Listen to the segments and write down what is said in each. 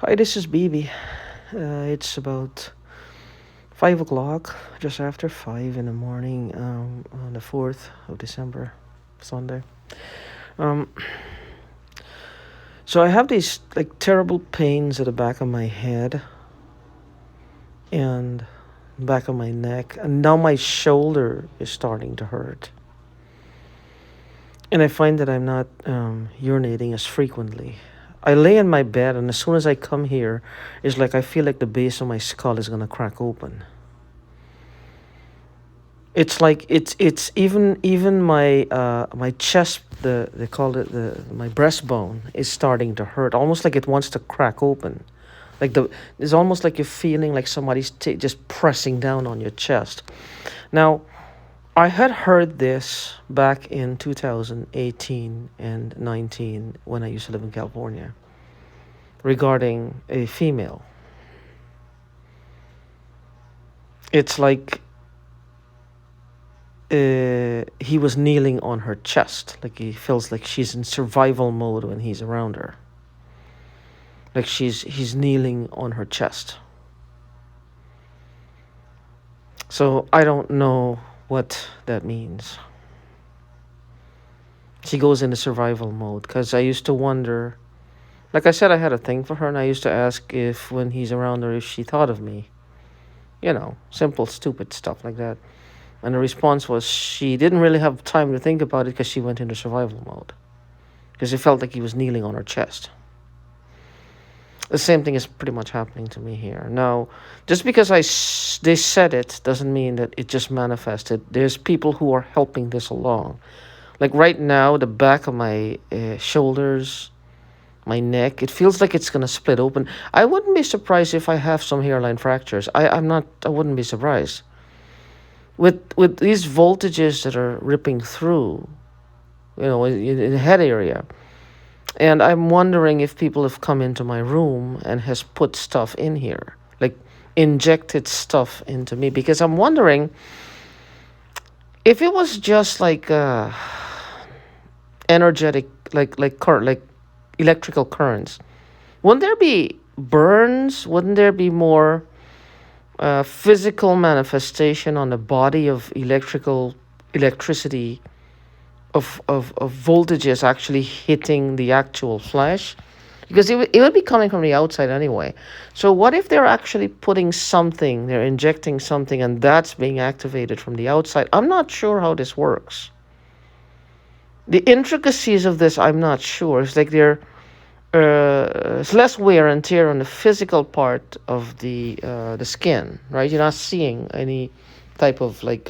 Hi, this is BB. It's about 5 o'clock, just after 5 in the morning, on the 4th of December, Sunday. Um, so I have these like terrible pains at the back of my head and back of my neck, and now my shoulder is starting to hurt. And I find that I'm not urinating as frequently. I lay in my bed, and as soon as I come here, it's like I feel like the base of my skull is gonna crack open. It's like it's even my chest, they call it my breastbone is starting to hurt, almost like it wants to crack open. Like it's almost like you're feeling like somebody's just pressing down on your chest. Now, I had heard this back in 2018 and 19 when I used to live in California regarding a female. It's like he was kneeling on her chest. Like he feels like she's in survival mode when he's around her. Like he's kneeling on her chest. So I don't know what that means. She goes into survival mode because I used to wonder. Like I said, I had a thing for her, and I used to ask if when he's around her, if she thought of me. Simple, stupid stuff like that. And the response was she didn't really have time to think about it because she went into survival mode. Because it felt like he was kneeling on her chest. The same thing is pretty much happening to me here. Now, just because they said it doesn't mean that it just manifested. There's people who are helping this along. Like right now, the back of my shoulders, my neck, it feels like it's going to split open. I wouldn't be surprised if I have some hairline fractures. I wouldn't be surprised. With these voltages that are ripping through, in the head area. And I'm wondering if people have come into my room and has put stuff in here, like injected stuff into me, because I'm wondering if it was just like energetic, like current, like electrical currents. Wouldn't there be burns? Wouldn't there be more physical manifestation on the body of electricity of voltages actually hitting the actual flesh? Because it would be coming from the outside anyway. So what if they're actually putting something, they're injecting something, and that's being activated from the outside? I'm not sure how this works. The intricacies of this, I'm not sure. It's like it's less wear and tear on the physical part of the skin, right? You're not seeing any type of like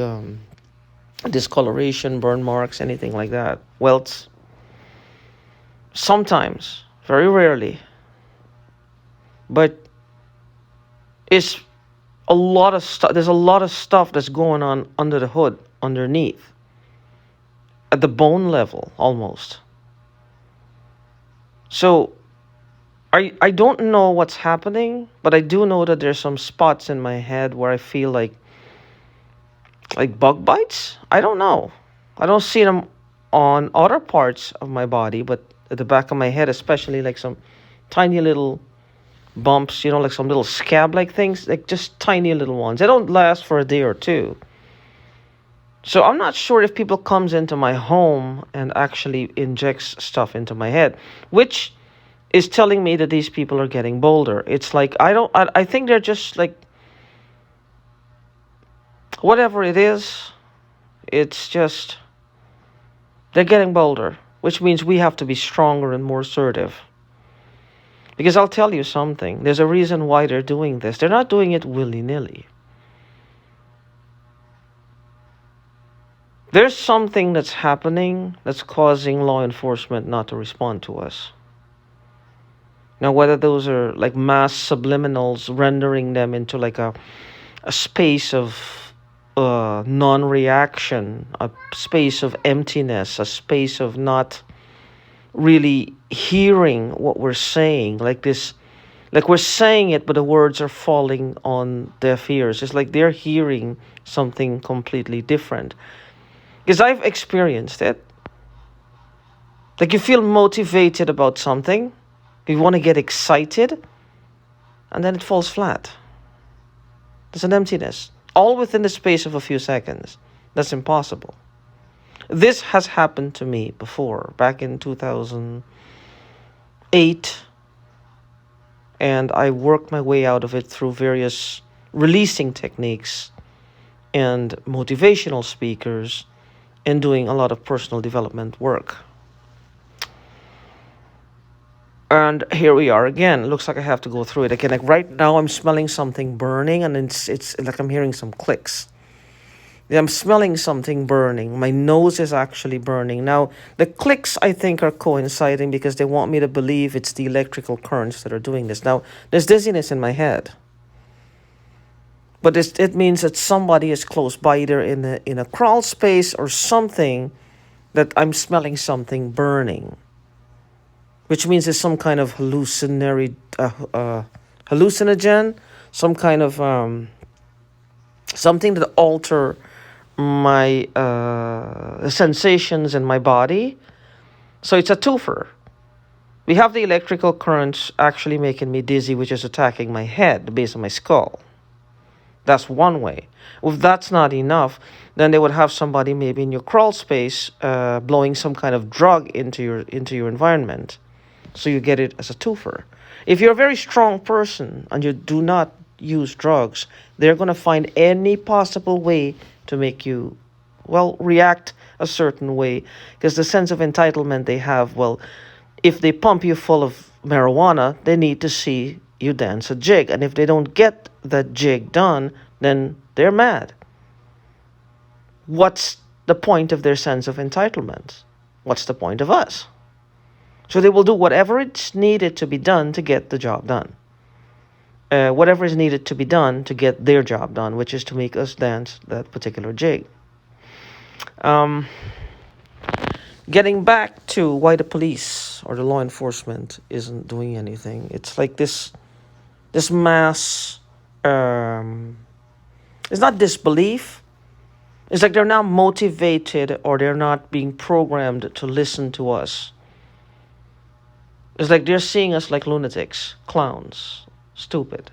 discoloration, burn marks, anything like that. Welts. Sometimes, very rarely, but it's a lot of stuff. There's a lot of stuff that's going on under the hood, underneath, at the bone level, almost. So, I don't know what's happening, but I do know that there's some spots in my head where I feel like bug bites. I don't know. I don't see them on other parts of my body, but at the back of my head, especially like some tiny little bumps, like some little scab-like things, like just tiny little ones. They don't last for a day or two. So I'm not sure if people comes into my home and actually injects stuff into my head, which is telling me that these people are getting bolder. It's like I think they're just like whatever it is, it's just they're getting bolder, which means we have to be stronger and more assertive. Because I'll tell you something, there's a reason why they're doing this. They're not doing it willy-nilly. There's something that's happening that's causing law enforcement not to respond to us. Now, whether those are like mass subliminals rendering them into like a space of non-reaction, a space of emptiness, a space of not really hearing what we're saying, like we're saying it, but the words are falling on deaf ears. It's like they're hearing something completely different. Because I've experienced it. Like you feel motivated about something, you want to get excited, and then it falls flat. There's an emptiness, all within the space of a few seconds. That's impossible. This has happened to me before, back in 2008, and I worked my way out of it through various releasing techniques and motivational speakers and doing a lot of personal development work. And here we are again. It looks like I have to go through it again. Like right now I'm smelling something burning, and it's like I'm hearing some clicks. I'm smelling something burning. My nose is actually burning. Now, the clicks, I think, are coinciding because they want me to believe it's the electrical currents that are doing this. Now, there's dizziness in my head. But it means that somebody is close by, either in a crawl space or something, that I'm smelling something burning. Which means it's some kind of hallucinogen, some kind of something that alter my sensations in my body. So it's a twofer. We have the electrical currents actually making me dizzy, which is attacking my head, the base of my skull. That's one way. If that's not enough, then they would have somebody maybe in your crawl space blowing some kind of drug into your environment. So you get it as a twofer. If you're a very strong person and you do not use drugs, they're going to find any possible way to make you, react a certain way. Because the sense of entitlement they have, if they pump you full of marijuana, they need to see you dance a jig. And if they don't get that jig done, then they're mad. What's the point of their sense of entitlement? What's the point of us? So they will do whatever it's needed to be done to get the job done. Whatever is needed to be done to get their job done, which is to make us dance that particular jig. Getting back to why the police or the law enforcement isn't doing anything. It's like this mass, it's not disbelief. It's like they're not motivated, or they're not being programmed to listen to us. It's like they're seeing us like lunatics, clowns, stupid.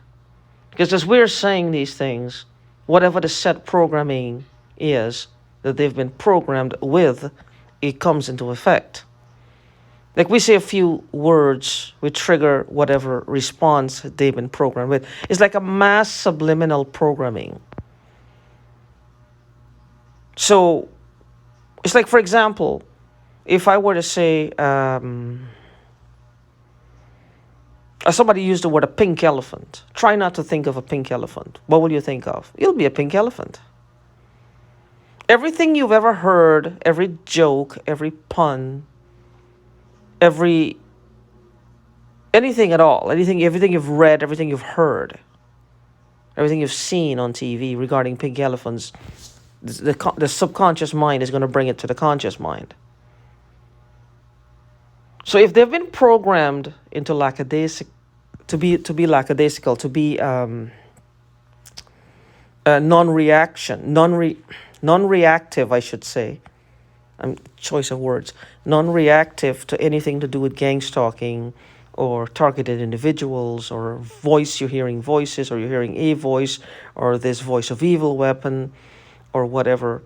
Because as we're saying these things, whatever the set programming is that they've been programmed with, it comes into effect. Like we say a few words, we trigger whatever response they've been programmed with. It's like a mass subliminal programming. So it's like, for example, if I were to say, somebody used the word a pink elephant. Try not to think of a pink elephant. What will you think of? It'll be a pink elephant. Everything you've ever heard, every joke, every pun, anything at all, everything you've read, everything you've heard, everything you've seen on TV regarding pink elephants, the subconscious mind is going to bring it to the conscious mind. So if they've been programmed into to be lackadaisical, to be non-reactive, I should say. Choice of words. Non-reactive to anything to do with gang stalking or targeted individuals or you're hearing voices, or you're hearing a voice, or this voice of evil weapon, or whatever,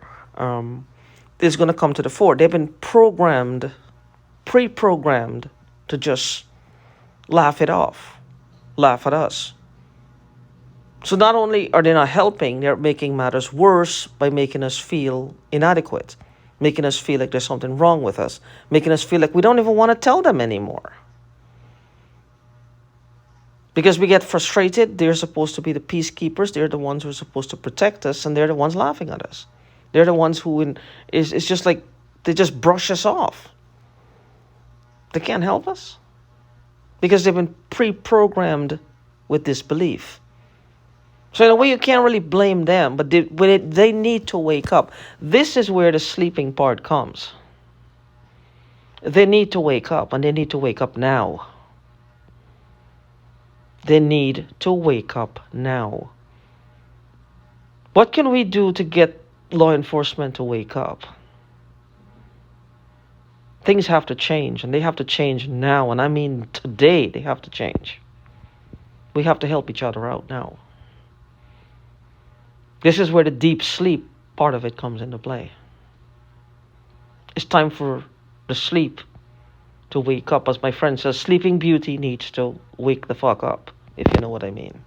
is going to come to the fore. They've been pre-programmed to just laugh it off, laugh at us. So not only are they not helping, they're making matters worse by making us feel inadequate, making us feel like there's something wrong with us, making us feel like we don't even want to tell them anymore. Because we get frustrated, they're supposed to be the peacekeepers, they're the ones who are supposed to protect us, and they're the ones laughing at us. They're the ones who it's just like they just brush us off. They can't help us because they've been pre-programmed with this belief. So in a way, you can't really blame them, but they need to wake up. This is where the sleeping part comes. They need to wake up, and they need to wake up now. They need to wake up now. What can we do to get law enforcement to wake up? Things have to change, and they have to change now, and I mean today they have to change. We have to help each other out now. This is where the deep sleep part of it comes into play. It's time for the sleep to wake up. As my friend says, Sleeping Beauty needs to wake the fuck up, if you know what I mean.